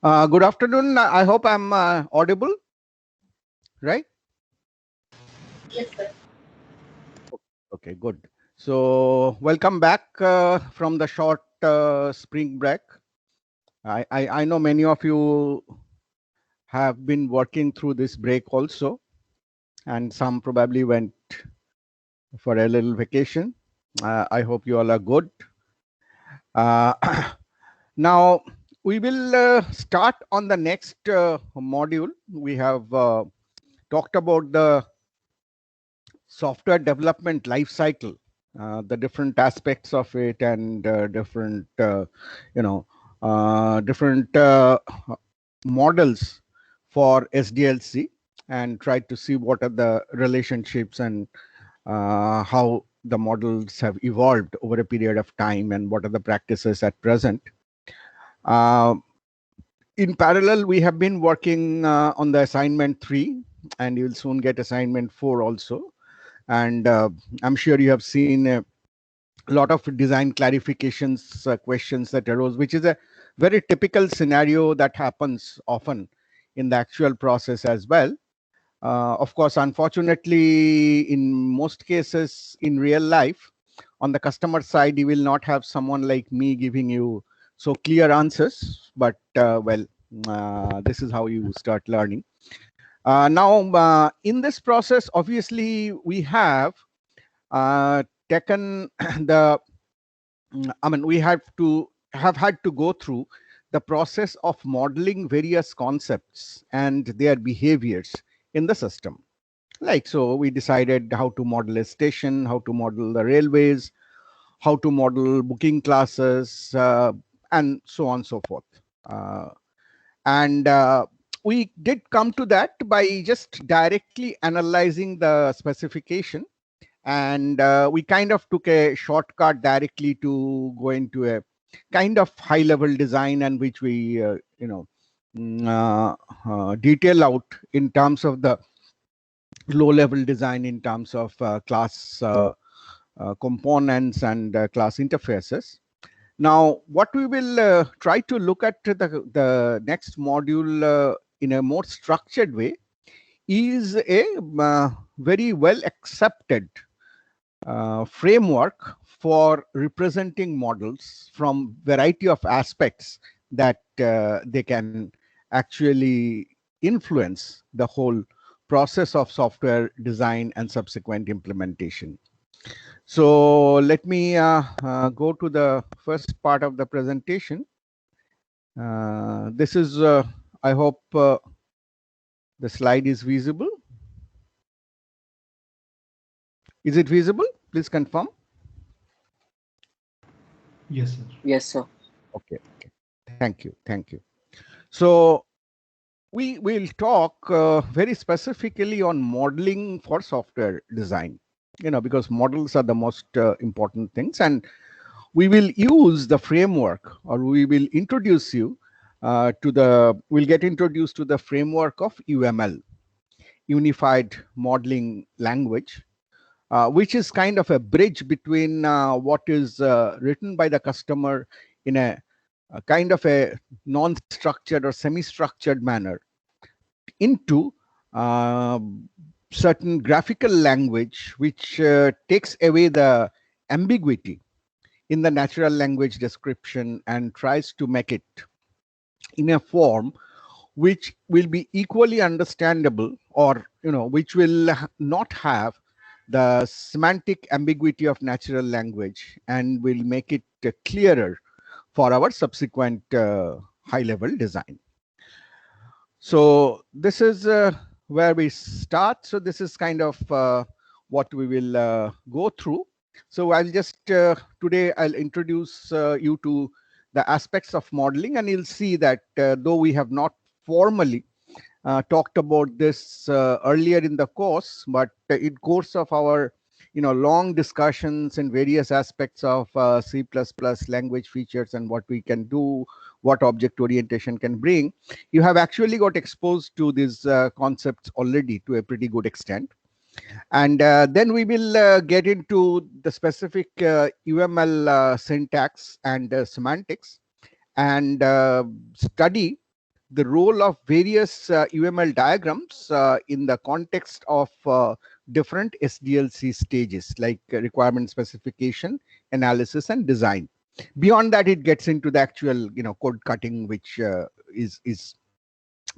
Good afternoon. I hope I'm audible, right? Yes, sir. Okay, good. So, welcome back from the short spring break. I know many of you have been working through this break also, and some probably went for a little vacation. I hope you all are good. Uh, now, we will start on the next module. We have talked about the software development life cycle, the different aspects of it, and different you know different models for SDLC, and try to see what are the relationships and how the models have evolved over a period of time and what are the practices at present. uh, in parallel, we have been working on the assignment 3, and you'll soon get assignment 4 also. And I'm sure you have seen a lot of design clarifications questions that arose, which is a very typical scenario that happens often in the actual process as well. Of course, unfortunately, in most cases in real life, on the customer side, you will not have someone like me giving you so clear answers. But this is how you start learning. Now, in this process, obviously, we have taken the I mean, we have had to go through the process of modeling various concepts and their behaviors in the system. Like, so we decided how to model a station, how to model the railways, how to model booking classes, and so on and so forth. Uh, and we did come to that by just directly analyzing the specification, and we kind of took a shortcut directly to go into a kind of high level design, and which we detail out in terms of the low level design in terms of class components and class interfaces. Now, what we will try to look at the next module in a more structured way is a very well accepted framework for representing models from variety of aspects that they can actually influence the whole process of software design and subsequent implementation. So let me go to the first part of the presentation. This is, I hope the slide is visible. Is it visible? Please confirm. Yes, sir. Yes, sir. Okay. Thank you. Thank you. So we will talk very specifically on modeling for software design, because models are the most important things. And we will use the framework, or we will introduce you we'll get introduced to the framework of UML, Unified Modeling Language, which is kind of a bridge between what is written by the customer in a kind of a non-structured or semi-structured manner into uh, certain graphical language, which takes away the ambiguity in the natural language description and tries to make it in a form which will be equally understandable, or which will not have the semantic ambiguity of natural language, and will make it clearer for our subsequent high level design. So this is where we start. So this is kind of what we will go through. So I'll just today I'll introduce you to the aspects of modeling, and you'll see that though we have not formally talked about this earlier in the course, but in course of our long discussions in various aspects of C++ language features and what we can do, what object orientation can bring, you have actually got exposed to these concepts already to a pretty good extent. And then we will get into the specific UML syntax and semantics, and study the role of various UML diagrams in the context of different SDLC stages, like requirement specification, analysis, and design. Beyond that, it gets into the actual, code cutting, which is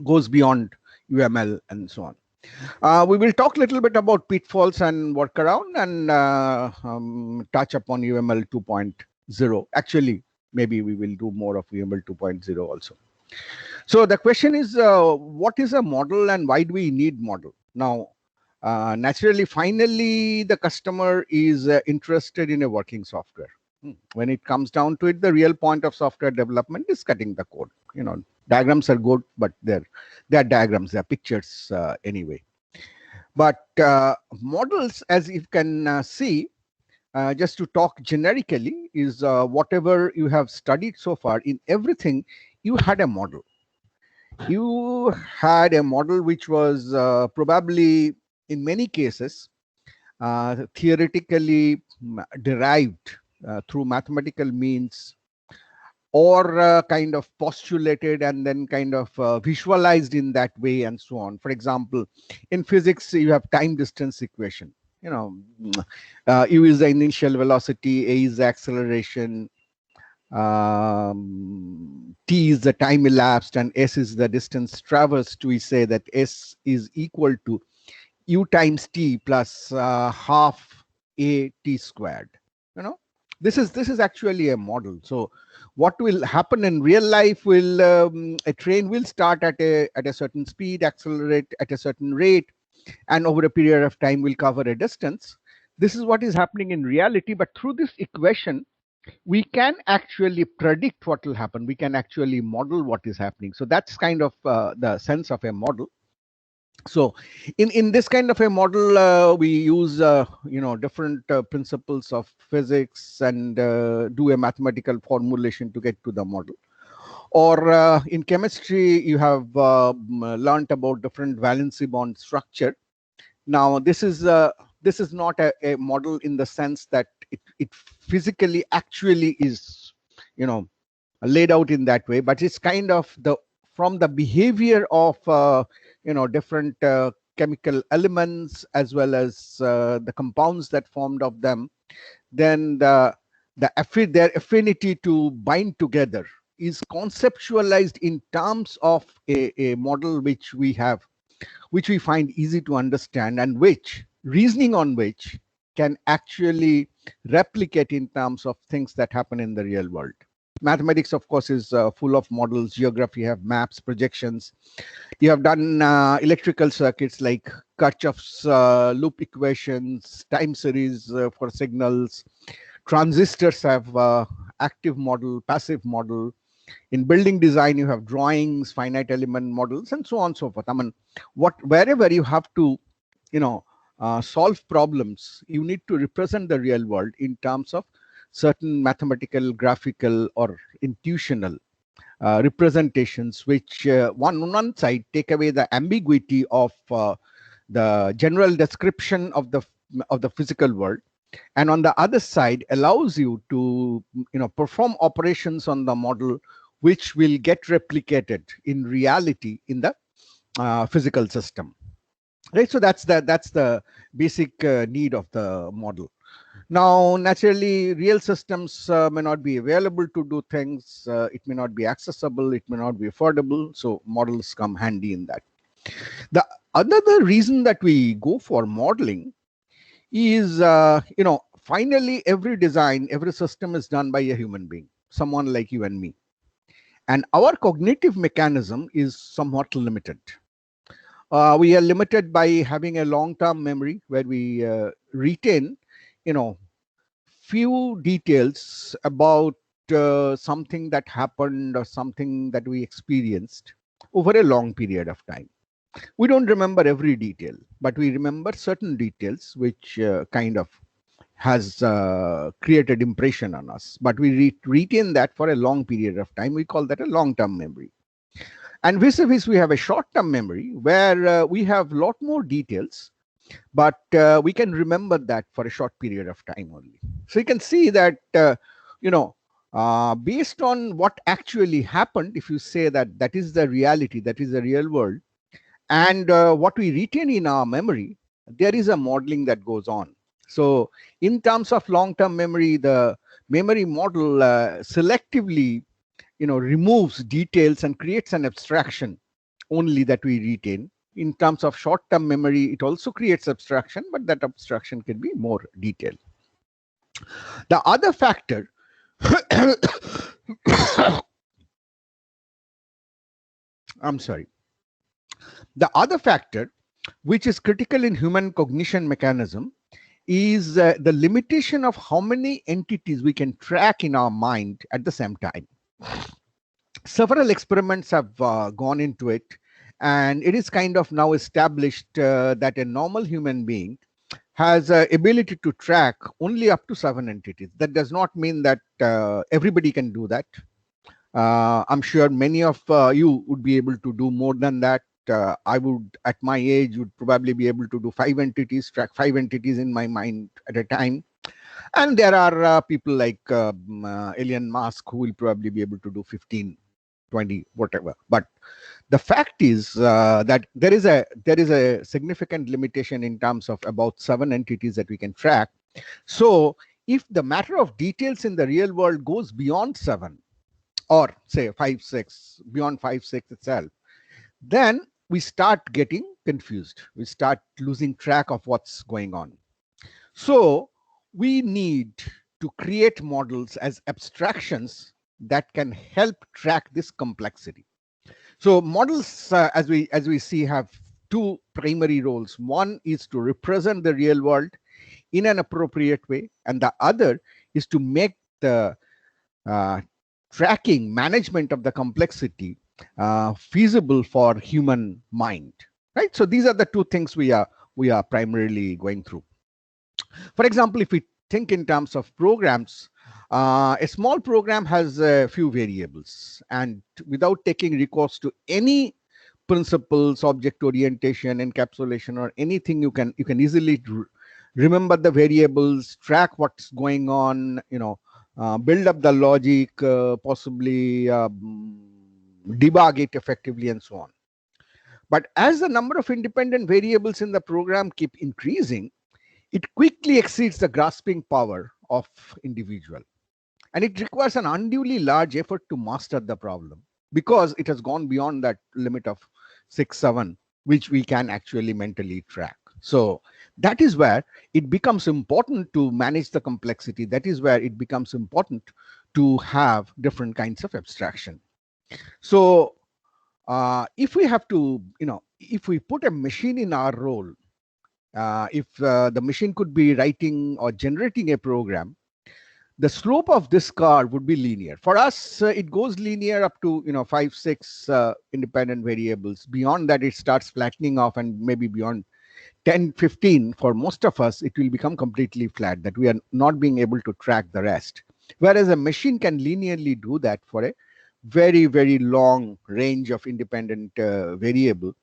goes beyond UML and so on. We will talk a little bit about pitfalls and workaround, and touch upon UML 2.0. Actually, maybe we will do more of UML 2.0 also. So the question is, what is a model and why do we need model? Now, naturally, finally, the customer is interested in a working software. When it comes down to it, the real point of software development is cutting the code. Diagrams are good, but they're diagrams, they're pictures anyway. But models, as you can see, just to talk generically, is whatever you have studied so far. In everything, you had a model. You had a model which was probably, in many cases, theoretically derived through mathematical means, or kind of postulated and then kind of visualized in that way, and so on. For example, in physics, you have time distance equation. U is the initial velocity, A is the acceleration, t is the time elapsed, and s is the distance traversed. We say that s is equal to u times t plus half a t squared. This is actually a model. So what will happen in real life will, a train will start at a certain speed, accelerate at a certain rate, and over a period of time will cover a distance. This is what is happening in reality, but through this equation, we can actually predict what will happen. We can actually model what is happening. So that's kind of the sense of a model. So in this kind of a model, we use different principles of physics, and do a mathematical formulation to get to the model. Or in chemistry, you have learned about different valency bond structure. Now this is not a model in the sense that it physically actually is laid out in that way, but it's kind of from the behavior of different chemical elements, as well as the compounds that formed of them, then their affinity to bind together is conceptualized in terms of a model which we find easy to understand, and which reasoning on which can actually replicate in terms of things that happen in the real world. Mathematics, of course, is full of models. Geography, you have maps, projections. You have done electrical circuits like Kirchhoff's loop equations, time series for signals. Transistors have active model, passive model. In building design, you have drawings, finite element models, and so on and so forth. I mean, wherever you have to, solve problems, you need to represent the real world in terms of certain mathematical, graphical, or intuitional representations, which on one side take away the ambiguity of the general description of the physical world, and on the other side allows you to perform operations on the model which will get replicated in reality in the physical system, right? So that's the basic need of the model. Now, naturally, real systems may not be available to do things. It may not be accessible. It may not be affordable. So models come handy in that. The another reason that we go for modeling is, finally, every design, every system is done by a human being, someone like you and me. And our cognitive mechanism is somewhat limited. We are limited by having a long-term memory where we retain, few details about something that happened or something that we experienced over a long period of time. We don't remember every detail, but we remember certain details which kind of has created impression on us, but we retain that for a long period of time. We call that a long-term memory. And vis-a-vis, we have a short-term memory where we have a lot more details, but we can remember that for a short period of time only. So you can see that, based on what actually happened. If you say that that is the reality, that is the real world, and what we retain in our memory, there is a modeling that goes on. So in terms of long-term memory, the memory model selectively removes details and creates an abstraction only that we retain. In terms of short-term memory, it also creates abstraction, but that abstraction can be more detailed. The other factor I'm sorry. The other factor, which is critical in human cognition mechanism, is the limitation of how many entities we can track in our mind at the same time. Several experiments have gone into it, and it is kind of now established that a normal human being has ability to track only up to 7 entities. That does not mean that everybody can do that. I'm sure many of you would be able to do more than that. I would, at my age, would probably be able to do 5 entities, track 5 entities in my mind at a time. And there are people like Elon Musk who will probably be able to do 15, 20, whatever. But the fact is that there is a significant limitation in terms of about 7 entities that we can track. So if the matter of details in the real world goes beyond 7, or say 5, 6, beyond 5, 6 itself, then we start getting confused. We start losing track of what's going on. So we need to create models as abstractions that can help track this complexity. So models, as we see, have two primary roles. One is to represent the real world in an appropriate way, and the other is to make the uh, tracking management of the complexity feasible for human mind, right? So these are the two things we are primarily going through. For example, if we think in terms of programs, a small program has a few variables, and without taking recourse to any principles, object orientation, encapsulation, or anything, you can easily remember the variables, track what's going on, build up the logic, possibly debug it effectively, and so on. But as the number of independent variables in the program keep increasing, it quickly exceeds the grasping power of individual, and it requires an unduly large effort to master the problem because it has gone beyond that limit of 6, 7, which we can actually mentally track. So that is where it becomes important to manage the complexity. That is where it becomes important to have different kinds of abstraction. So if we have to, if we put a machine in our role, if the machine could be writing or generating a program, the slope of this curve would be linear. For us, it goes linear up to 5, 6 independent variables. Beyond that, it starts flattening off, and maybe beyond 10, 15, for most of us, it will become completely flat, that we are not being able to track the rest. Whereas a machine can linearly do that for a very, very long range of independent variable.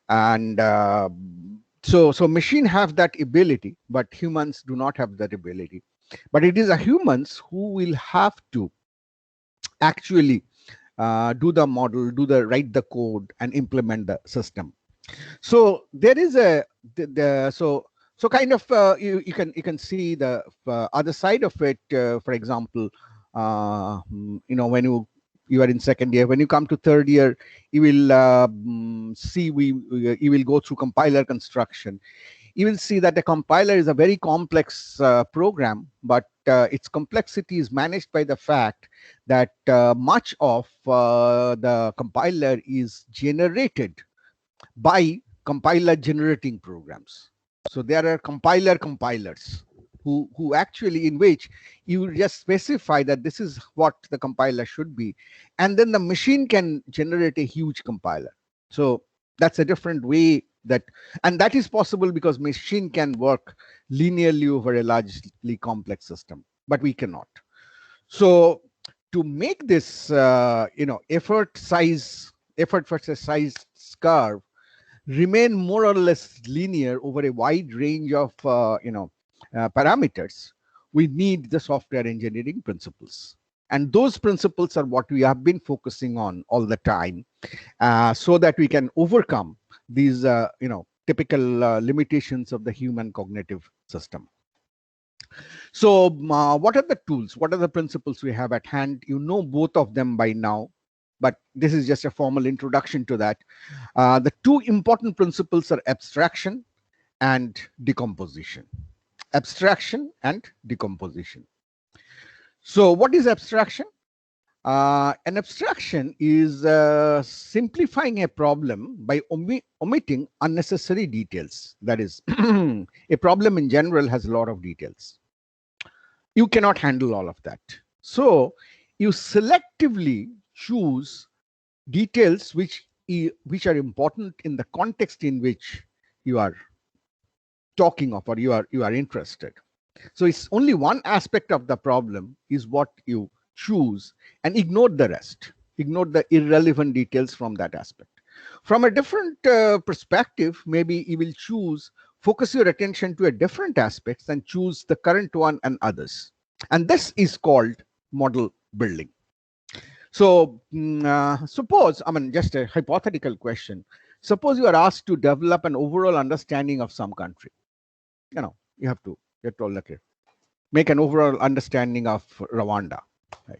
And so machine have that ability, but humans do not have that ability. But it is a humans who will have to actually do the model, write the code, and implement the system. So there is so kind of you can see the other side of it. For example, when you are in second year, when you come to third year, you will see you will go through compiler construction. You will see that a compiler is a very complex program, but its complexity is managed by the fact that much of the compiler is generated by compiler generating programs. So there are compilers who actually, in which you just specify that this is what the compiler should be, and then the machine can generate a huge compiler. So that's a different way and that is possible because machine can work linearly over a largely complex system, but we cannot. So to make this effort versus size curve remain more or less linear over a wide range of parameters, we need the software engineering principles. And those principles are what we have been focusing on all the time, so that we can overcome these, typical limitations of the human cognitive system. So, what are the tools? What are the principles we have at hand? You know both of them by now, but this is just a formal introduction to that. The two important principles are abstraction and decomposition. Abstraction and decomposition. So, what is abstraction? An abstraction is simplifying a problem by omitting unnecessary details. That is, a problem in general has a lot of details. You cannot handle all of that. So you selectively choose details which are important in the context in which you are talking of, or you are interested. So it's only one aspect of the problem is what you choose, and ignore the rest. Ignore the irrelevant details from that aspect. From a different perspective, maybe you will focus your attention to a different aspects and choose the current one and others. And this is called model building. So suppose, just a hypothetical question. Suppose you are asked to develop an overall understanding of some country. You have to okay, make an overall understanding of Rwanda. Right?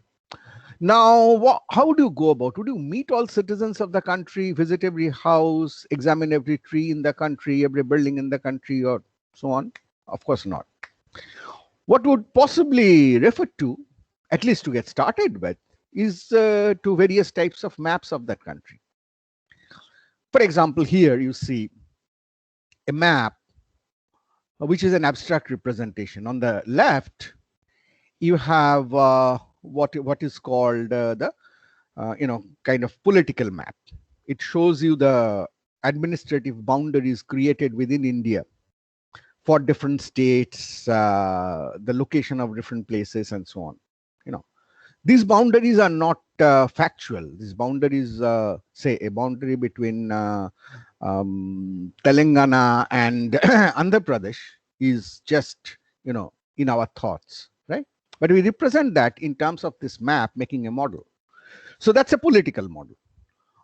Now, how do you go about? Would you meet all citizens of the country, visit every house, examine every tree in the country, every building in the country, or so on? Of course not. What would possibly refer to, at least to get started with, is to various types of maps of that country. For example, here you see a map, which is an abstract representation. On the left, you have what is called the kind of political map. It shows you the administrative boundaries created within India for different states, the location of different places, and so on. These boundaries are not factual. These boundaries, say a boundary between Telangana and Andhra Pradesh, is just in our thoughts, right? But we represent that in terms of this map, making a model. So that's a political model.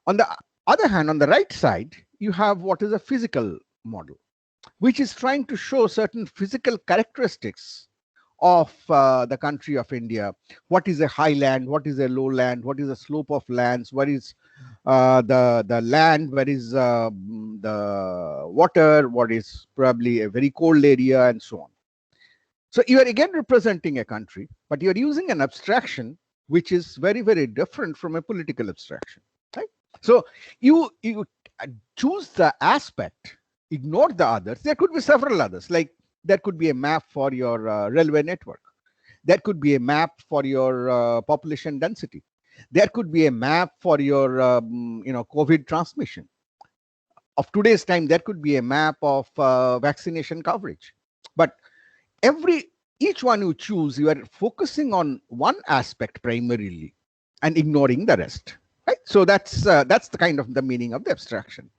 On the other hand, on the right side, you have what is a physical model, which is trying to show certain physical characteristics of the country of India. What is a highland? What is a lowland? What is a slope of lands? What is the land? Where is the water? What is probably a very cold area, and so on. So you are again representing a country, but you are using an abstraction which is very, very different from a political abstraction, right? So you choose the aspect, ignore the others. There could be several others, like there could be a map for your railway network. There could be a map for your population density. There could be a map for your COVID transmission. Of today's time, there could be a map of vaccination coverage. But each one you choose, you are focusing on one aspect primarily and ignoring the rest. Right? So that's the kind of the meaning of the abstraction.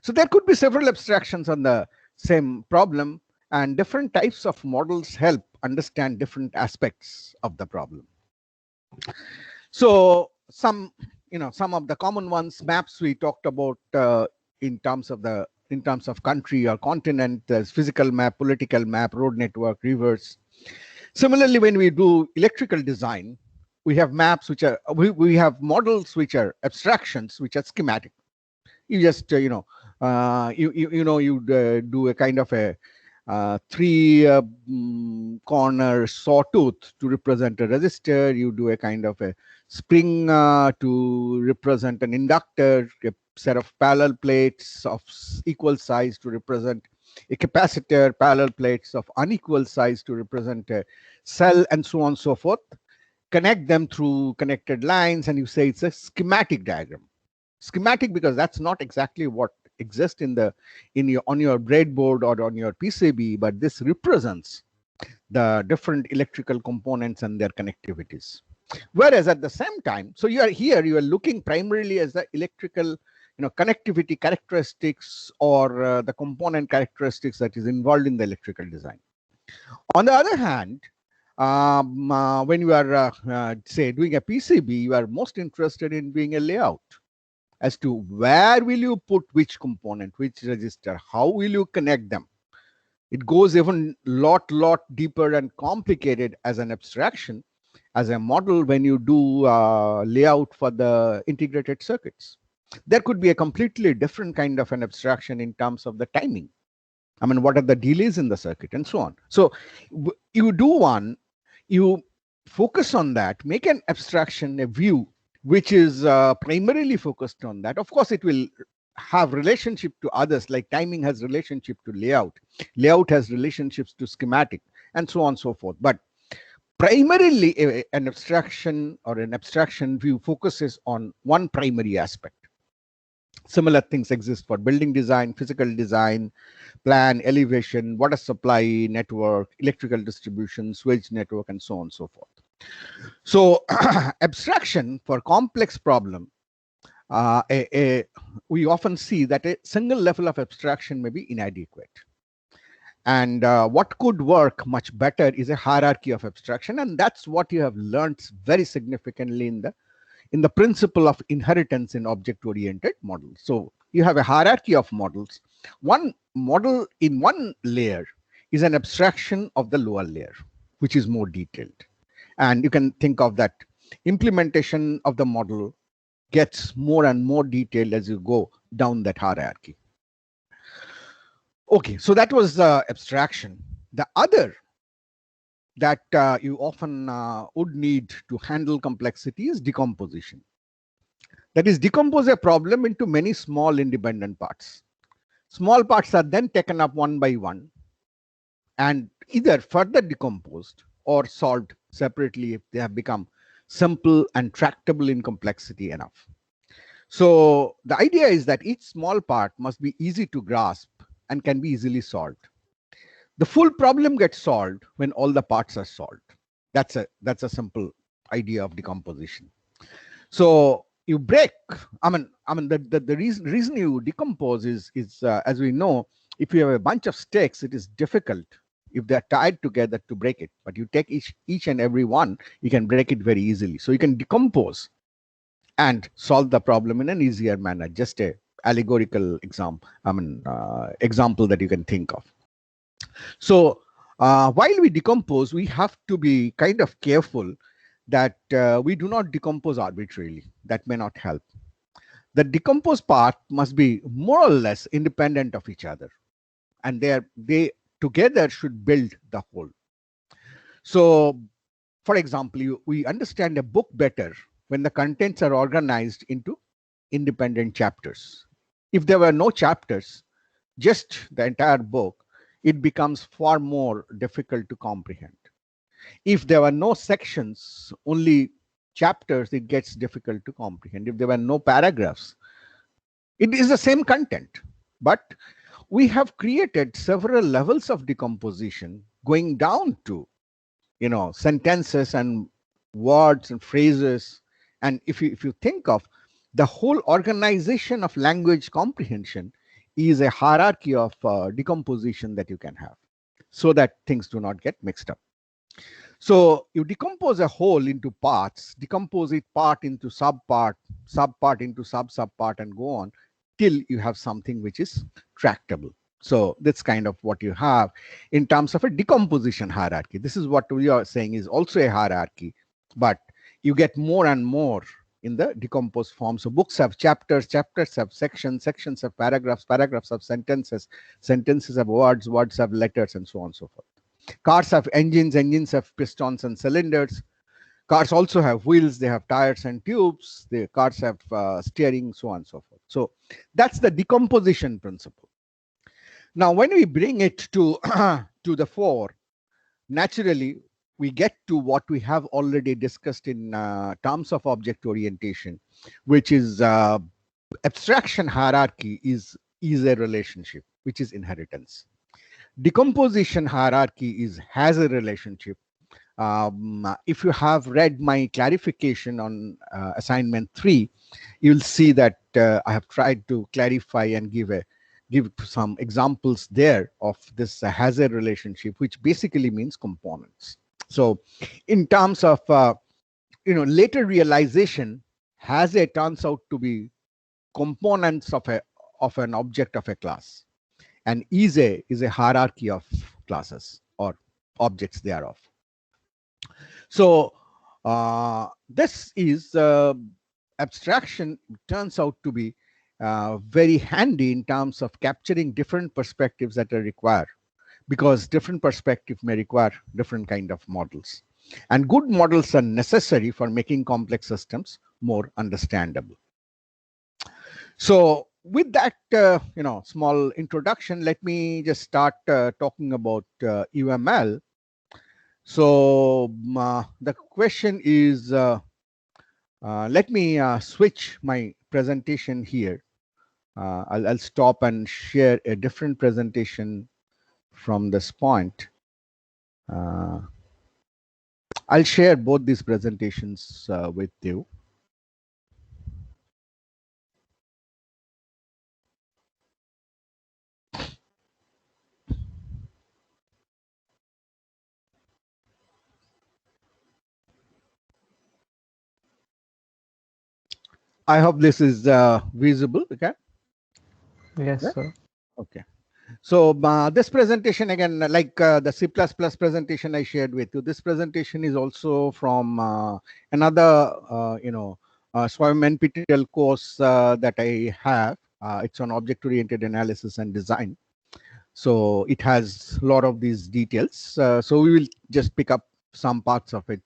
So there could be several abstractions on the same problem, and different types of models help understand different aspects of the problem. So some of the common ones, maps we talked about in terms of country or continent. There's physical map, political map, road network, rivers. Similarly, when we do electrical design, we have maps which are we have models which are abstractions, which are schematic. You just do a kind of a three corner sawtooth to represent a resistor. You do a kind of a spring to represent an inductor, a set of parallel plates of equal size to represent a capacitor, parallel plates of unequal size to represent a cell, and so on and so forth. Connect them through connected lines, and you say it's a schematic diagram. Schematic because that's not exactly what exists on your breadboard or on your PCB, but this represents the different electrical components and their connectivities. Whereas at the same time, so you are looking primarily as the electrical connectivity characteristics or the component characteristics that is involved in the electrical design. On the other hand, When you are, say, doing a PCB, you are most interested in doing a layout as to where will you put which component, which register, how will you connect them. It goes even lot deeper and complicated as an abstraction, as a model when you do layout for the integrated circuits. There could be a completely different kind of an abstraction in terms of the timing. I mean, what are the delays in the circuit and so on. So you do one, you focus on that, make an abstraction, a view, which is primarily focused on that. Of course, it will have relationship to others, like timing has relationship to layout has relationships to schematic, and so on and so forth. But primarily, an abstraction or an abstraction view focuses on one primary aspect. Similar things exist for building design, physical design, plan, elevation, water supply network, electrical distribution, switch network, and so on and so forth. So abstraction for complex problem, we often see that a single level of abstraction may be inadequate. And what could work much better is a hierarchy of abstraction. And that's what you have learned very significantly in the principle of inheritance in object-oriented models. So you have a hierarchy of models. One model in one layer is an abstraction of the lower layer, which is more detailed. And you can think of that implementation of the model gets more and more detailed as you go down that hierarchy. Okay, so that was the abstraction. The other that you often would need to handle complexity is decomposition. That is, decompose a problem into many small independent parts. Small parts are then taken up one by one and either further decomposed or solved separately if they have become simple and tractable in complexity enough. So the idea is that each small part must be easy to grasp and can be easily solved. The full problem gets solved when all the parts are solved. That's a simple idea of decomposition. So you break. The reason you decompose is as we know, if you have a bunch of sticks, it is difficult if they're tied together to break it. But you take each and every one, you can break it very easily. So you can decompose and solve the problem in an easier manner. Just a allegorical example that you can think of. So while we decompose, we have to be kind of careful that we do not decompose arbitrarily. That may not help. The decomposed part must be more or less independent of each other, and they together should build the whole. So, for example, we understand a book better when the contents are organized into independent chapters. If there were no chapters, just the entire book, it becomes far more difficult to comprehend. If there were no sections, only chapters, it gets difficult to comprehend. If there were no paragraphs, it is the same content. But we have created several levels of decomposition going down to, sentences and words and phrases. And if you think of the whole organization of language comprehension is a hierarchy of decomposition that you can have so that things do not get mixed up. So you decompose a whole into parts, decompose it part into subpart, subpart into subpart, and go on till you have something which is tractable. So that's kind of what you have in terms of a decomposition hierarchy. This is what we are saying is also a hierarchy, but you get more and more in the decomposed form. So books have chapters, chapters have sections, sections have paragraphs, paragraphs have sentences, sentences have words, words have letters, and so on and so forth. Cars have engines, engines have pistons and cylinders. Cars also have wheels, they have tires and tubes. The cars have steering, so on and so forth. So that's the decomposition principle. Now, when we bring it to, to the fore, naturally, we get to what we have already discussed in terms of object orientation, which is abstraction hierarchy is a relationship, which is inheritance. Decomposition hierarchy has a relationship. If you have read my clarification on assignment 3, you'll see that I have tried to clarify and give some examples there of this hazard relationship, which basically means components. So in terms of later realization, has a turns out to be components of an object of a class, and is a hierarchy of classes or objects thereof. So this is abstraction turns out to be very handy in terms of capturing different perspectives that are required, because different perspective may require different kind of models, and good models are necessary for making complex systems more understandable. So with that small introduction, let me just start talking about UML. So the question is, let me switch my presentation here. I'll stop and share a different presentation from this point. Uh, I'll share both these presentations with you. I hope this is visible. Okay. Yes, Yeah? sir. Okay. So this presentation again, like the C++ presentation I shared with you, this presentation is also from another, SWAYAM NPTEL course that I have. It's on object-oriented analysis and design. So it has a lot of these details. So we will just pick up some parts of it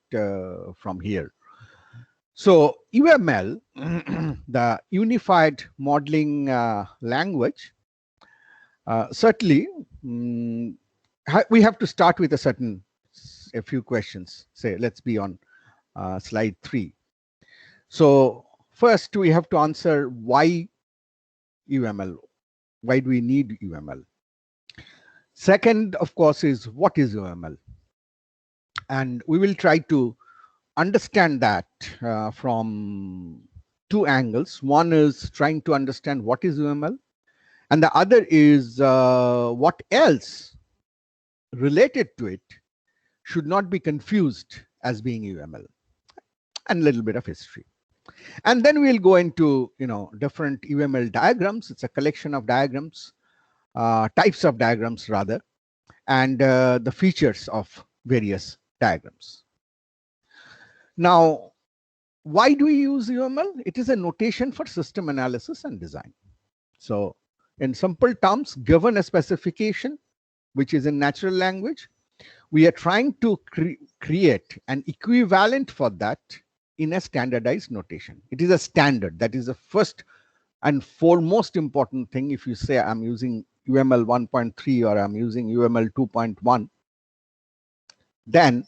from here. So UML, the Unified Modeling Language, certainly, we have to start with a few questions. Say, let's be on slide 3. So first, we have to answer why UML. Why do we need UML? Second, of course, is what is UML? And we will try to understand that from two angles. One is trying to understand what is UML, and the other is what else related to it should not be confused as being UML, and a little bit of history. And then we'll go into different UML diagrams. It's a collection of diagrams, types of diagrams rather, and the features of various diagrams. Now, why do we use UML? It is a notation for system analysis and design. So in simple terms, given a specification which is in natural language, we are trying to create an equivalent for that in a standardized notation. It is a standard. That is the first and foremost important thing. If you say I'm using UML 1.3 or I'm using UML 2.1, then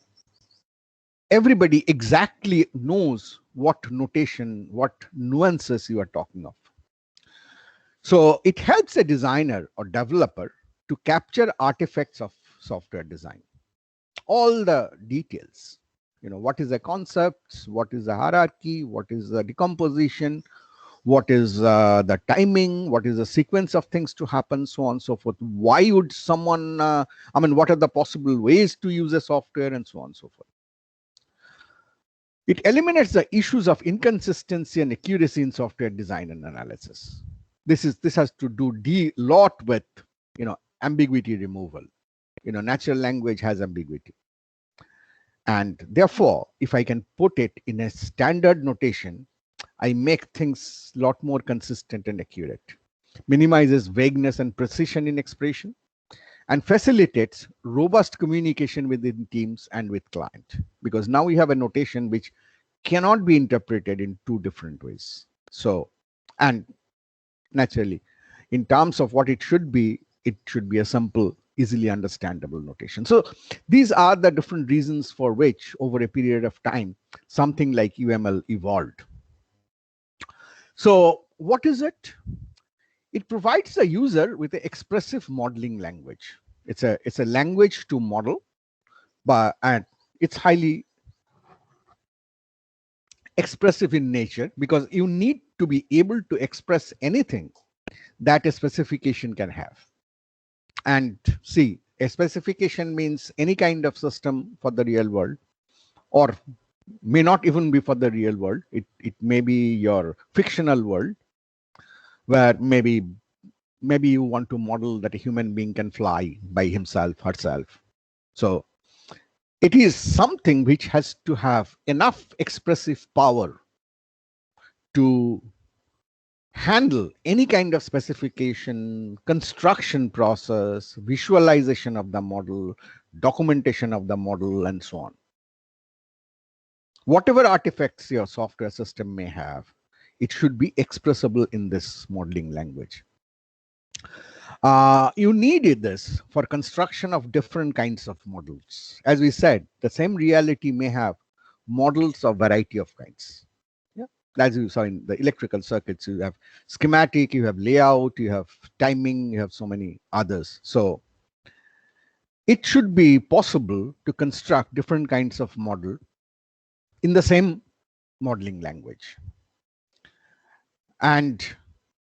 everybody exactly knows what notation, what nuances you are talking of. So it helps a designer or developer to capture artifacts of software design, all the details. What is the concepts, what is the hierarchy, what is the decomposition, what is the timing, what is the sequence of things to happen, so on and so forth. Why would someone, what are the possible ways to use a software, and so on and so forth. It eliminates the issues of inconsistency and accuracy in software design and analysis. This has to do a lot with ambiguity removal. Natural language has ambiguity, and therefore if I can put it in a standard notation, I make things a lot more consistent and accurate, minimizes vagueness and precision in expression, and facilitates robust communication within teams and with client, because now we have a notation which cannot be interpreted in two different ways. So, and naturally, in terms of what it should be a simple, easily understandable notation. So these are the different reasons for which over a period of time something like UML evolved. So what is it? It provides the user with an expressive modeling language. It's a language to model, and it's highly expressive in nature, because you need to be able to express anything that a specification can have. And see, A specification means any kind of system for the real world, or may not even be for the real world. It may be your fictional world, where maybe you want to model that a human being can fly by himself, herself. So it is something which has to have enough expressive power to handle any kind of specification, construction process, visualization of the model, documentation of the model, and so on. Whatever artifacts your software system may have, it should be expressible in this modeling language. You needed this for construction of different kinds of models. As we said, the same reality may have models of variety of kinds. Yeah. As you saw in the electrical circuits, you have schematic, you have layout, you have timing, you have so many others. So it should be possible to construct different kinds of model in the same modeling language. And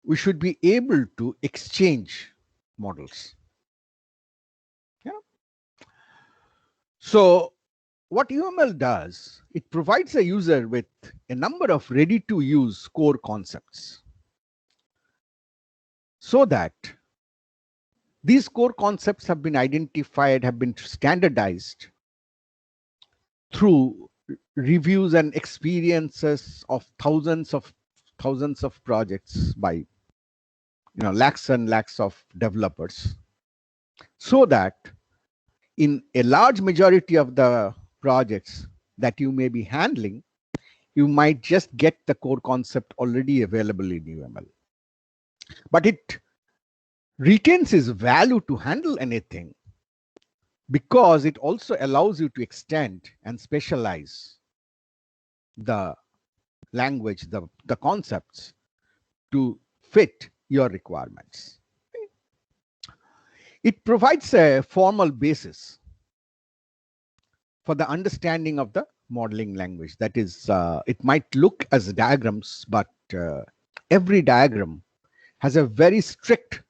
we should be able to exchange models. Yeah. So what UML does, it provides a user with a number of ready-to-use core concepts, so that these core concepts have been identified, have been standardized through reviews and experiences of thousands of projects by lakhs and lakhs of developers, so that in a large majority of the projects that you may be handling, you might just get the core concept already available in UML. But it retains its value to handle anything, because it also allows you to extend and specialize the language, the concepts, to fit your requirements. It provides a formal basis for the understanding of the modeling language. That is, it might look as diagrams, but every diagram has a very strict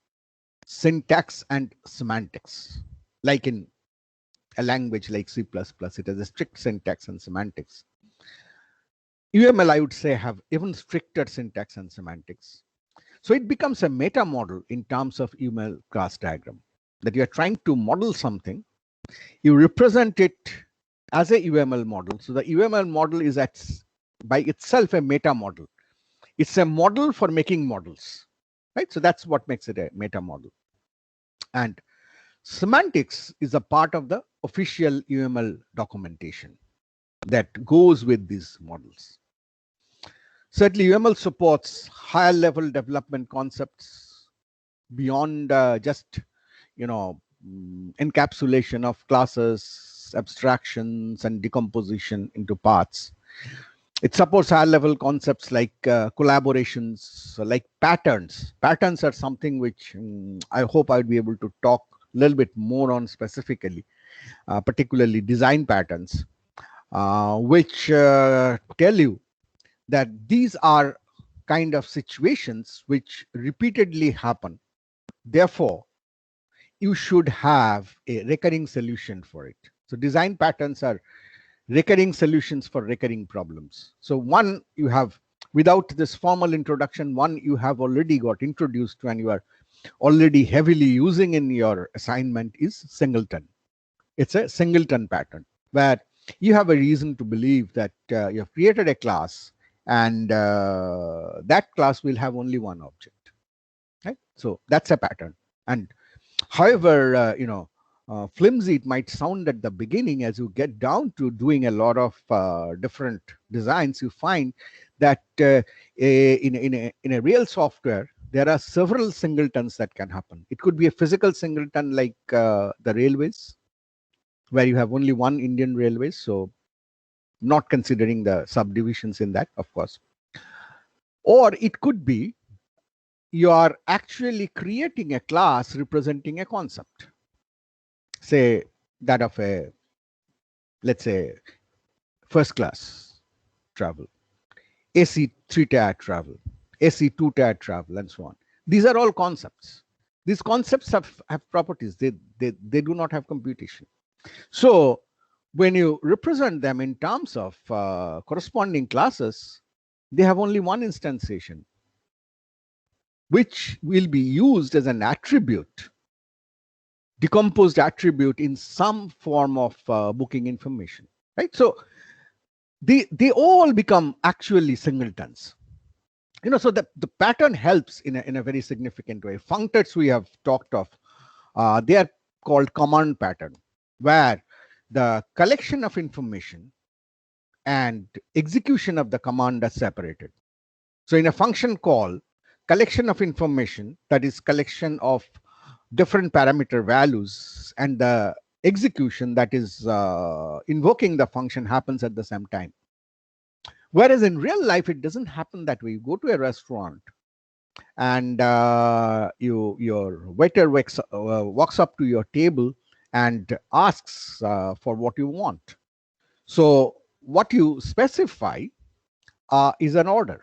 syntax and semantics. Like in a language like C++, it has a strict syntax and semantics. UML, I would say, have even stricter syntax and semantics. So it becomes a meta model in terms of UML class diagram, that you are trying to model something, you represent it as a UML model. So the UML model is by itself a meta model. It's a model for making models, right? So that's what makes it a meta model. And semantics is a part of the official UML documentation that goes with these models. Certainly, UML supports higher level development concepts beyond just, encapsulation of classes, abstractions, and decomposition into parts. It supports higher level concepts like collaborations, like patterns. Patterns are something which I hope I would be able to talk a little bit more on specifically, particularly design patterns, which tell you that these are kind of situations which repeatedly happen. Therefore, you should have a recurring solution for it. So design patterns are recurring solutions for recurring problems. So one, you have, without this formal introduction, one you have already got introduced when you are already heavily using in your assignment is singleton. It's a singleton pattern where you have a reason to believe that you have created a class, and that class will have only one object, right? So that's a pattern. And however, flimsy it might sound at the beginning, as you get down to doing a lot of different designs, you find that in a real software, there are several singletons that can happen. It could be a physical singleton like the railways, where you have only one Indian Railways, so not considering the subdivisions in that, of course. Or it could be you are actually creating a class representing a concept, say that of a, let's say, first class travel, AC 3-tier travel, AC 2-tier travel, and so on. These are all concepts. These concepts have properties. They do not have computation. So when you represent them in terms of corresponding classes, they have only one instantiation, which will be used as an attribute, decomposed attribute in some form of booking information, right? So they all become actually singletons. So the pattern helps in a very significant way. Functors we have talked of, they are called command pattern, where the collection of information and execution of the command are separated. So in a function call, collection of information, that is collection of different parameter values, and the execution, that is invoking the function, happens at the same time. Whereas in real life, it doesn't happen that way. You go to a restaurant and your waiter walks up to your table and asks for what you want. So what you specify is an order,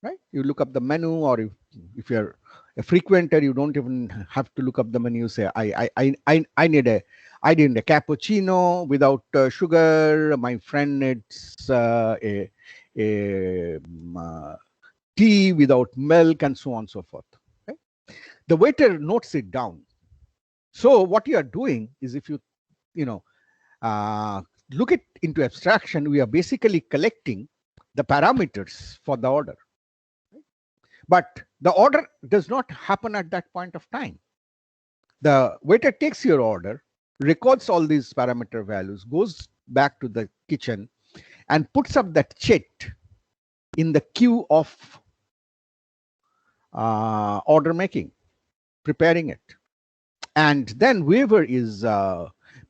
right? You look up the menu, or if you're a frequenter, you don't even have to look up the menu. Say, I need a cappuccino without sugar. My friend needs a tea without milk, and so on and so forth. Okay? The waiter notes it down. So what you are doing is, if you know look it into abstraction, we are basically collecting the parameters for the order. But the order does not happen at that point of time. The waiter takes your order, records all these parameter values, goes back to the kitchen, and puts up that chit in the queue of order making, preparing it. And then whoever is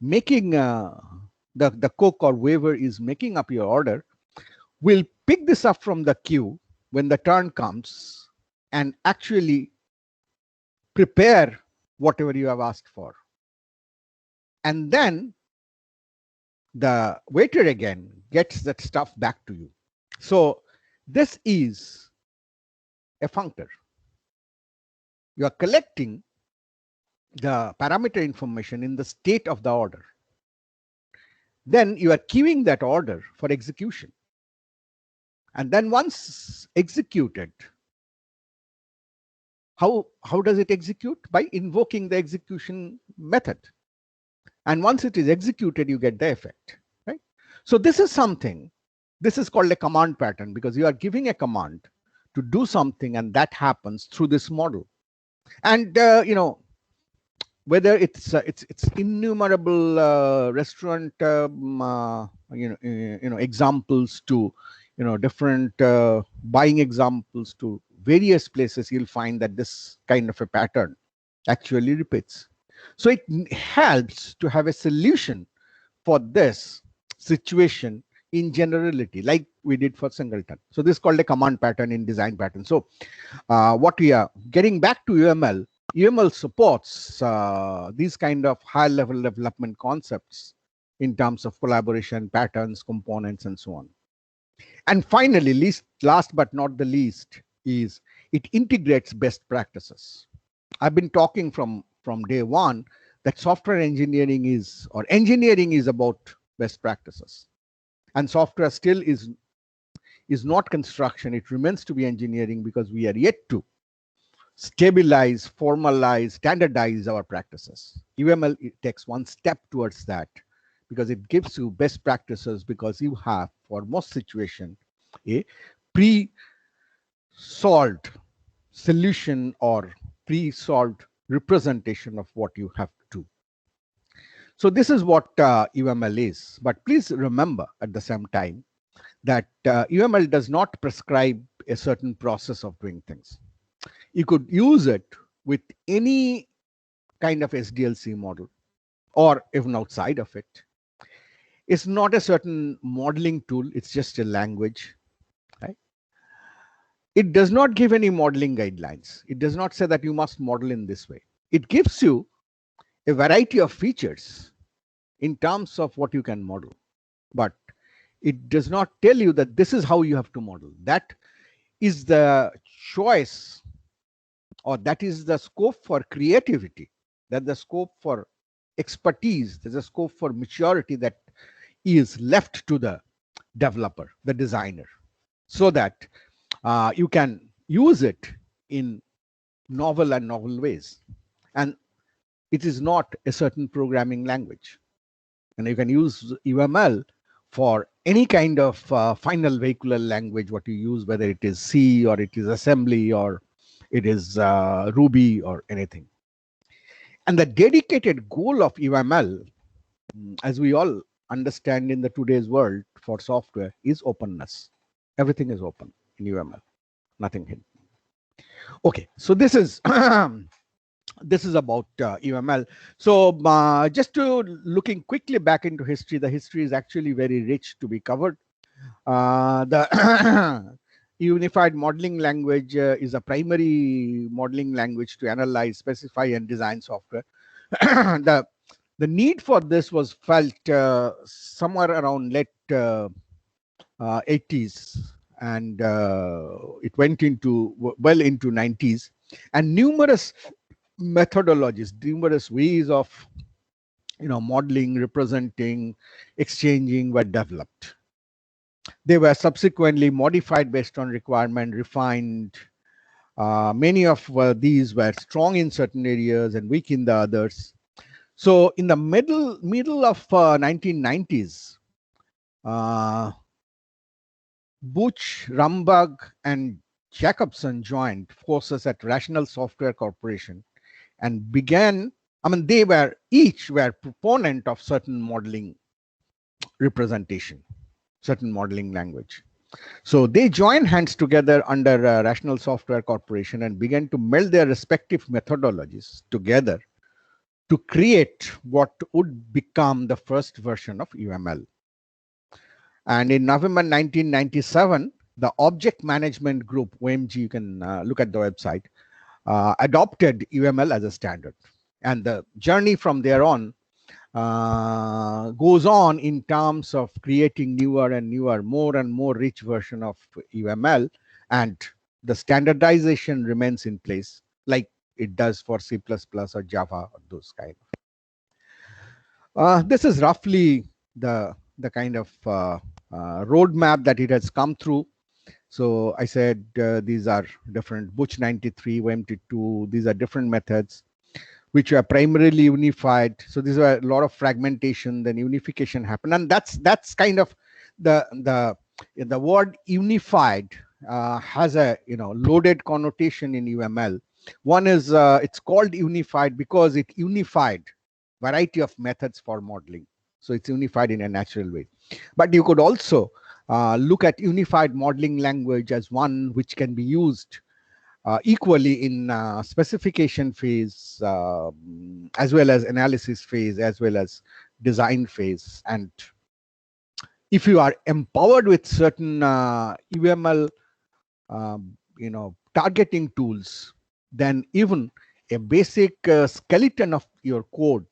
making the cook, or whoever is making up your order, will pick this up from the queue when the turn comes and actually prepare whatever you have asked for. And then the waiter again gets that stuff back to you. So this is a functor. You are collecting the parameter information in the state of the order. Then you are queuing that order for execution. And then once executed, how does it execute? By invoking the execution method. And once it is executed, you get the effect, right? So this is something, this is called a command pattern, because you are giving a command to do something, and that happens through this model. And whether it's innumerable restaurant examples, to different buying examples, to various places, you'll find that this kind of a pattern actually repeats. So it helps to have a solution for this situation in generality, like we did for singleton. So this is called a command pattern in design pattern. So what we are getting back to UML, UML supports these kind of high level development concepts in terms of collaboration, patterns, components, and so on. And finally, last but not the least, is it integrates best practices. I've been talking from day one that software engineering is about best practices. And software still is not construction. It remains to be engineering, because we are yet to stabilize, formalize, standardize our practices. UML, it takes one step towards that, because it gives you best practices, because you have, for most situation, a pre-solved solution or pre-solved representation of what you have to do. So this is what UML is. But please remember at the same time that UML does not prescribe a certain process of doing things. You could use it with any kind of SDLC model, or even outside of it. It's not a certain modeling tool. It's just a language, right? It does not give any modeling guidelines. It does not say that you must model in this way. It gives you a variety of features in terms of what you can model, but it does not tell you that this is how you have to model. That is the choice or that is the scope for creativity, that the scope for expertise, there's a scope for maturity that is left to the developer, the designer, so that you can use it in novel ways. And it is not a certain programming language. And you can use UML for any kind of final vehicular language, what you use, whether it is C or it is assembly or it is Ruby or anything. And the dedicated goal of UML, as we all understand in the today's world for software, is openness. Everything is open in UML, nothing hidden. Okay, so this is this is about UML. So just to looking quickly back into history, the history is actually very rich to be covered. The unified modeling language is a primary modeling language to analyze, specify, and design software. the the need for this was felt somewhere around late 80s, and it went into well into 90s, and numerous methodologies, numerous ways of modeling, representing, exchanging were developed. They were subsequently modified based on requirement, refined. Many of these were strong in certain areas and weak in the others. So in the middle of 1990s, uh, Butch, Rumbug, and Jacobson joined forces at Rational Software Corporation and began. I mean, they were each were proponent of certain modeling representation, certain modeling language. So they joined hands together under Rational Software Corporation and began to meld their respective methodologies together to create what would become the first version of UML. And in November 1997, the Object Management Group, OMG, you can look at the website, adopted UML as a standard. And the journey from there on goes on in terms of creating newer and newer, more and more rich version of UML, and the standardization remains in place like it does for C++ or Java or those kind. This is roughly the kind of roadmap that it has come through. So I said these are different Butch 93, OMT2, these are different methods which are primarily unified. So these are a lot of fragmentation, then unification happened. And that's kind of the word unified has a loaded connotation in UML. One is it's called unified because it unified variety of methods for modeling. So it's unified in a natural way. But you could also look at unified modeling language as one which can be used equally in specification phase, as well as analysis phase, as well as design phase. And if you are empowered with certain UML, targeting tools, then even a basic skeleton of your code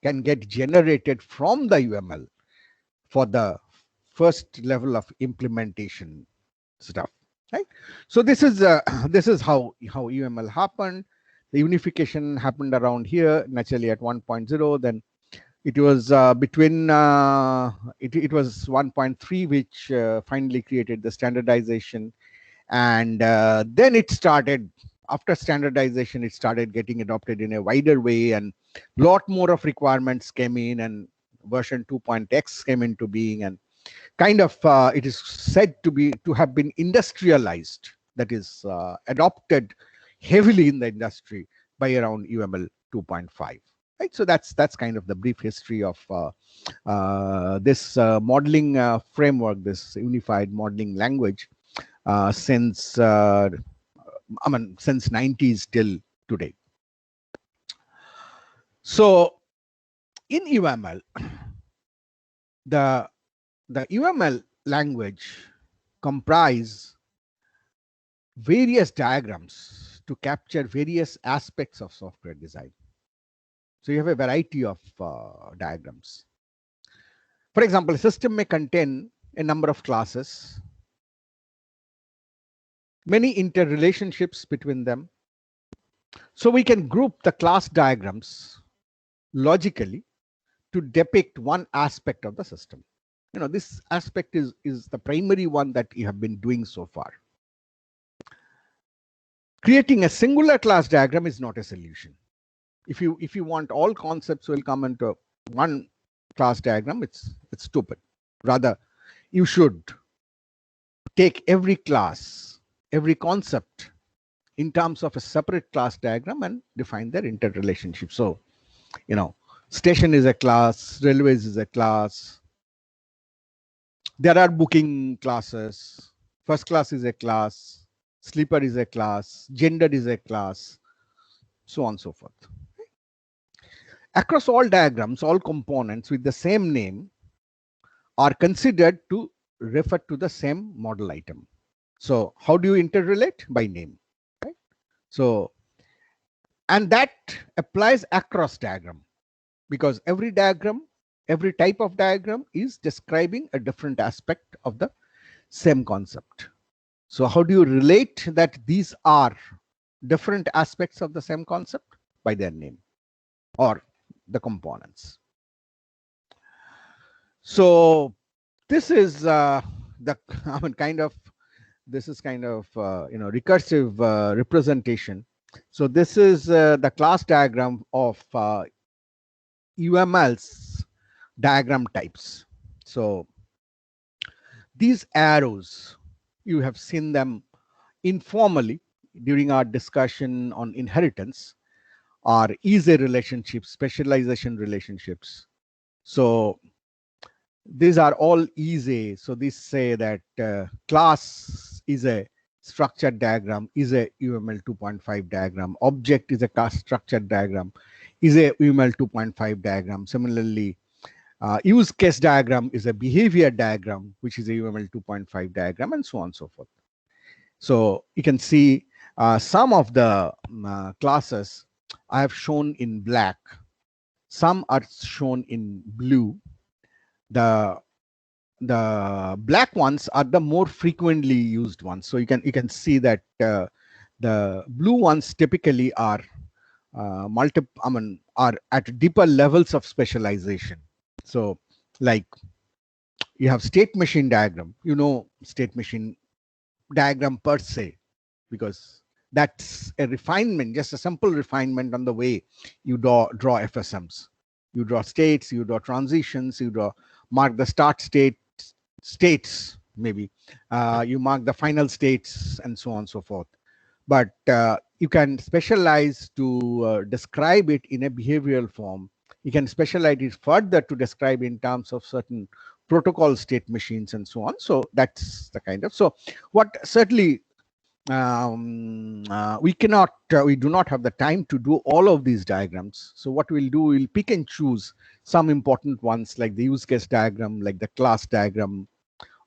can get generated from the UML for the first level of implementation stuff. Right. So this is this is how UML happened. The unification happened around here naturally at 1.0. Then it was between it was 1.3 which finally created the standardization, and then it started. After standardization, it started getting adopted in a wider way, and lot more of requirements came in, and version 2.x came into being, and kind of it is said to have been industrialized, that is adopted heavily in the industry by around UML 2.5. Right, so that's kind of the brief history of this modeling framework, this unified modeling language, since since 90s till today. So in UML, the UML language comprise various diagrams to capture various aspects of software design. So you have a variety of diagrams. For example, a system may contain a number of classes, many interrelationships between them, So we can group the class diagrams logically to depict one aspect of the system. This aspect is the primary one that you have been doing so far. Creating a singular class diagram is not a solution. If you want all concepts will come into one class diagram, it's stupid. Rather, you should take every class, every concept in terms of a separate class diagram and define their interrelationship. So, station is a class, railways is a class. There are booking classes. First class is a class. Sleeper is a class. Gender is a class. So on and so forth. Across all diagrams, all components with the same name are considered to refer to the same model item. So how do you interrelate? By name, right? So, and that applies across diagram, because every diagram, every type of diagram is describing a different aspect of the same concept. So how do you relate that these are different aspects of the same concept? By their name or the components. So this is the this is kind of recursive representation. So this is the class diagram of UML's diagram types. So these arrows, you have seen them informally during our discussion on inheritance, are easy relationships, specialization relationships. So these are all easy. So these say that class is a structured diagram, is a UML 2.5 diagram. Object is a class structured diagram, is a UML 2.5 diagram. Similarly, use case diagram is a behavior diagram, which is a UML 2.5 diagram, and so on and so forth. So you can see some of the classes I have shown in black. Some are shown in blue. The black ones are the more frequently used ones. So you can see that the blue ones typically are are at deeper levels of specialization. So like you have state machine diagram, state machine diagram per se, because that's a refinement, just a simple refinement on the way you draw FSMs. You draw states, you draw transitions, you draw mark the start states, maybe you mark the final states, and so on and so forth. But you can specialize to describe it in a behavioral form. You can specialize it further to describe in terms of certain protocol state machines and so on. So that's the kind of, so what certainly we do not have the time to do all of these diagrams. So what we'll do, we'll pick and choose some important ones, like the use case diagram, like the class diagram,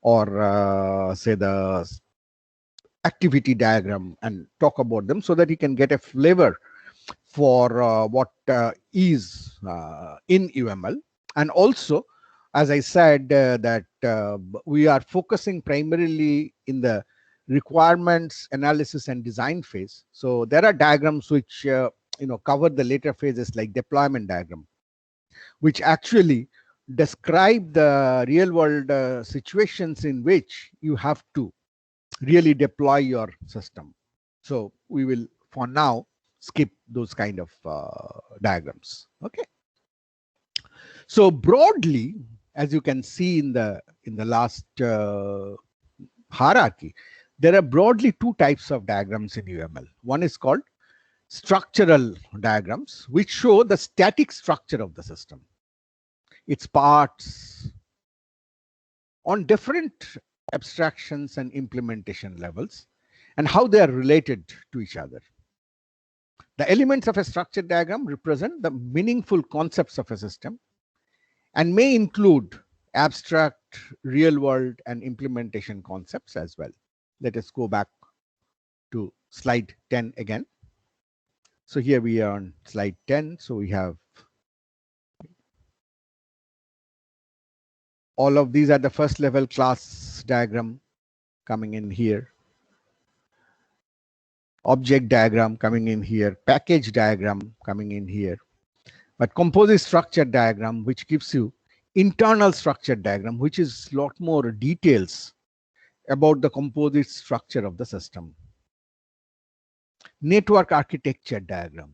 or say the activity diagram, and talk about them so that you can get a flavor for what is in UML. And also, as I said, that we are focusing primarily in the requirements analysis and design phase. So there are diagrams which cover the later phases, like deployment diagram, which actually describe the real world situations in which you have to really deploy your system. So we will, for now, skip those kind of diagrams. Okay. So broadly, as you can see in the last hierarchy, there are broadly two types of diagrams in UML. One is called structural diagrams, which show the static structure of the system, its parts on different abstractions and implementation levels, and how they are related to each other. The elements of a structured diagram represent the meaningful concepts of a system and may include abstract, real world, and implementation concepts as well. Let us go back to slide 10 again. So here we are on slide 10. So we have all of these at the first level class diagram coming in here. object diagram coming in here, package diagram coming in here, but composite structure diagram, which gives you internal structure diagram, which is a lot more details about the composite structure of the system. Network architecture diagram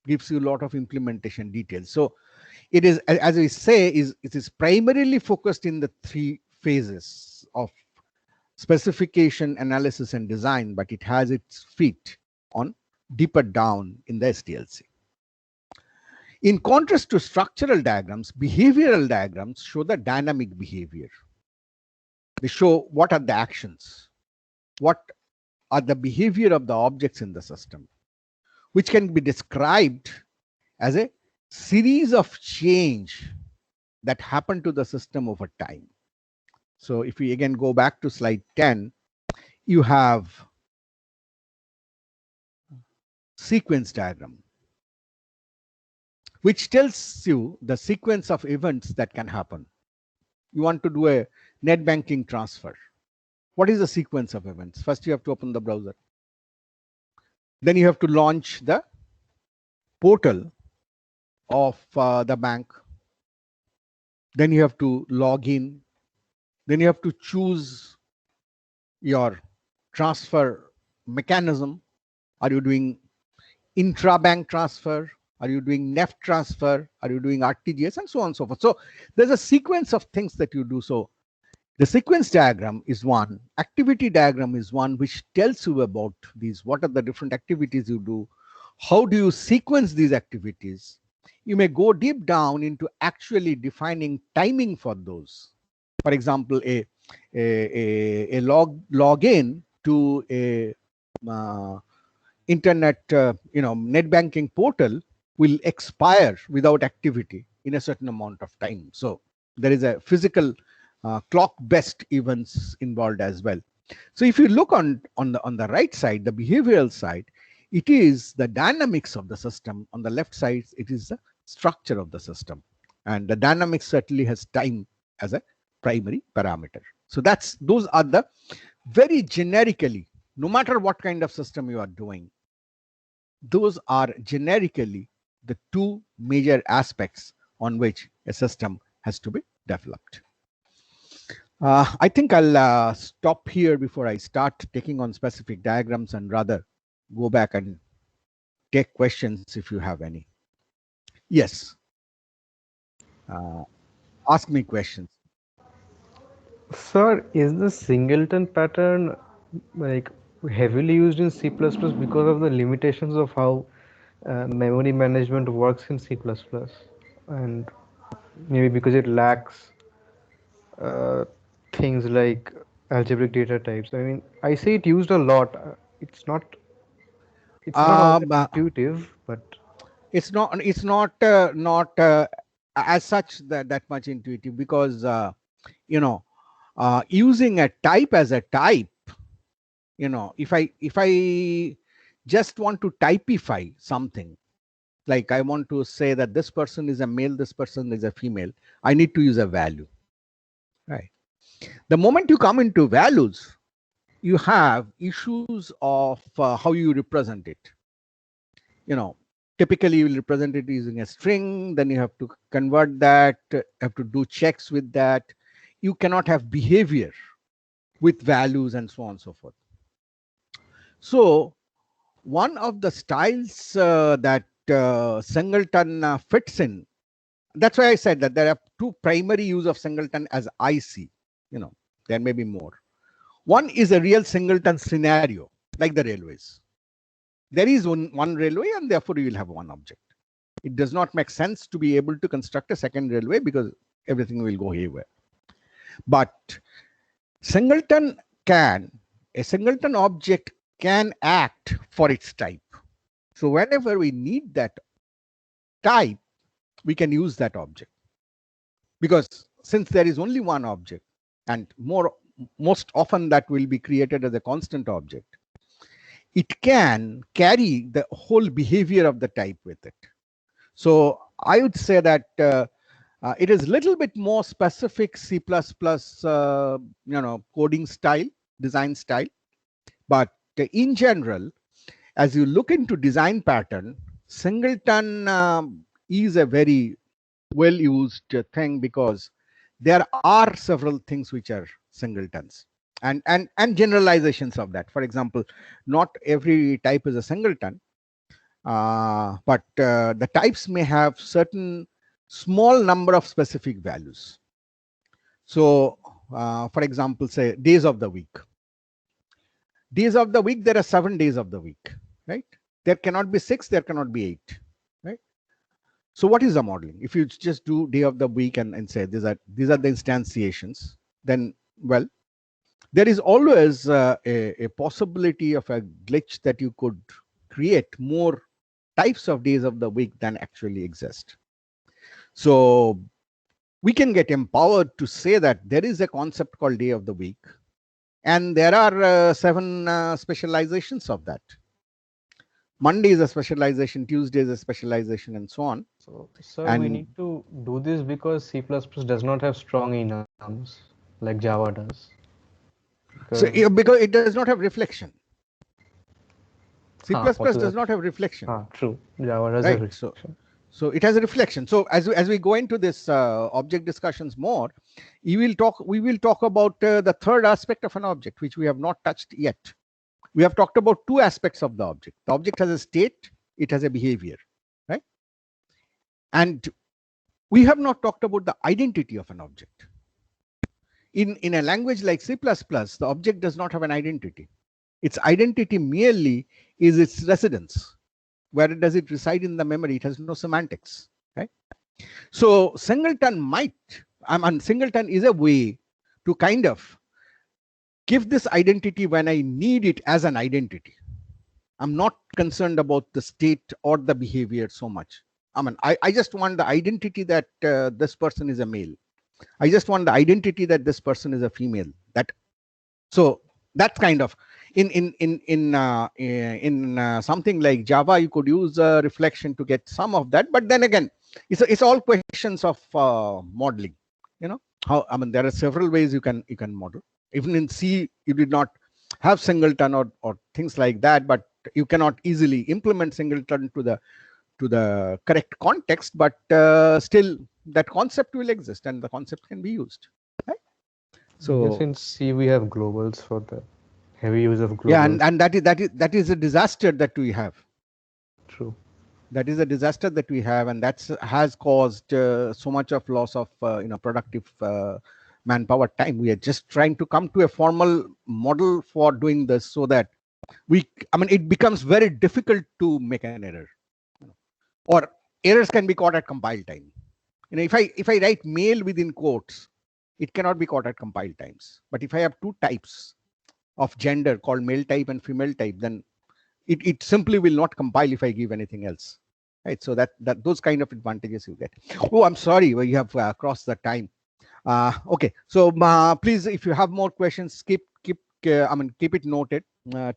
gives you a lot of implementation details. So it is, as we say, it is primarily focused in the three phases of specification, analysis, and design, but it has its feet on deeper down in the SDLC. In contrast to structural diagrams, behavioral diagrams show the dynamic behavior. They show what are the actions, what are the behavior of the objects in the system, which can be described as a series of change that happen to the system over time. So if we again go back to slide 10, you have sequence diagram, which tells you the sequence of events that can happen. You want to do a net banking transfer. What is the sequence of events? First, you have to open the browser. Then you have to launch the portal of the bank. Then you have to log in. Then you have to choose your transfer mechanism. Are you doing intra-bank transfer? Are you doing NEFT transfer? Are you doing RTGS? And so on and so forth. So there's a sequence of things that you do. So the sequence diagram is one. Activity diagram is one, which tells you about these. What are the different activities you do? How do you sequence these activities? You may go deep down into actually defining timing for those. For example, a login to a internet net banking portal will expire without activity in a certain amount of time. So there is a physical clock best events involved as well. So if you look on the right side, the behavioral side, it is the dynamics of the system. On the left side, it is the structure of the system, and the dynamics certainly has time as a primary parameter. So those are the very generically, no matter what kind of system you are doing, those are generically the two major aspects on which a system has to be developed. I think I'll stop here before I start taking on specific diagrams, and rather go back and take questions if you have any. Yes. Ask me questions. Sir, is the singleton pattern like heavily used in C++ because of the limitations of how memory management works in C++, and maybe because it lacks uh, things like algebraic data types? I mean, I see it used a lot. It's not all that Um, uh, intuitive, but it's not as such that much intuitive, because you know using a type as a type, if I just want to typify something, like I want to say that this person is a male, this person is a female, I need to use a value, right? The moment you come into values, you have issues of how you represent it. Typically you will represent it using a string, then you have to convert that, have to do checks with that. You cannot have behavior with values and so on and so forth. So one of the styles that singleton fits in, that's why I said that there are two primary use of singleton as I see. There may be more. One is a real singleton scenario, like the railways. There is one railway, and therefore you will have one object. It does not make sense to be able to construct a second railway, because everything will go haywire. But singleton a singleton object can act for its type. So whenever we need that type, we can use that object. Because since there is only one object, and most often that will be created as a constant object, it can carry the whole behavior of the type with it. So I would say that it is a little bit more specific C++, coding style, design style. But in general, as you look into design pattern, singleton is a very well used thing, because there are several things which are singletons, and generalizations of that. For example, not every type is a singleton, but the types may have certain small number of specific values. So for example, say days of the week. Days of the week, there are 7 days of the week, right? There cannot be 6, there cannot be 8, right? So what is the modeling? If you just do day of the week and say these are the instantiations, then, well, there is always a possibility of a glitch that you could create more types of days of the week than actually exist. So we can get empowered to say that there is a concept called day of the week, and there are 7 specializations of that. Monday is a specialization, Tuesday is a specialization, and so on. So, sir, we And need to do this because C++ does not have strong enums like Java does. so, Because, because it does not have reflection. C++ also does that, not have reflection, true. Java does have right? So reflection. so it has a reflection. So as we go into this object discussions more, we will talk about the third aspect of an object, which we have not touched yet. We have talked about 2 aspects of the object. The object has a state, it has a behavior, right? And we have not talked about the identity of an object. In a language like C++, the object does not have an identity. Its identity merely is its residence. Where does it reside in the memory? It has no semantics, right? So singleton is a way to kind of give this identity when I need it as an identity. I'm not concerned about the state or the behavior so much. I just want the identity that this person is a male. I just want the identity that this person is a female. So that's kind of in something like Java, you could use reflection to get some of that. But then again, it's all questions of modeling. You know how, there are several ways you can model. Even in C, you did not have singleton or things like that, but you cannot easily implement singleton to the correct context. But still, that concept will exist, and the concept can be used. Right? I guess So in C we have globals for the heavy use of yeah, globals. and that is a disaster that we have. True. That is a disaster that we have, and that has caused so much of loss of productive manpower time. We are just trying to come to a formal model for doing this, so that it becomes very difficult to make an error, or errors can be caught at compile time. If I write male within quotes, it cannot be caught at compile times. But if I have 2 types of gender called male type and female type, then it simply will not compile if I give anything else, right? So that those kind of advantages you get. Oh, I'm sorry, well, you have crossed the time. Okay, so please, if you have more questions, keep it noted.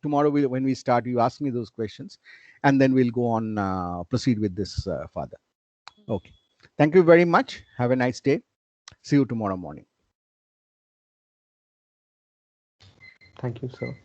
Tomorrow when we start, you ask me those questions, and then we'll go on proceed with this further. Okay, thank you very much. Have a nice day. See you tomorrow morning. Thank you, sir.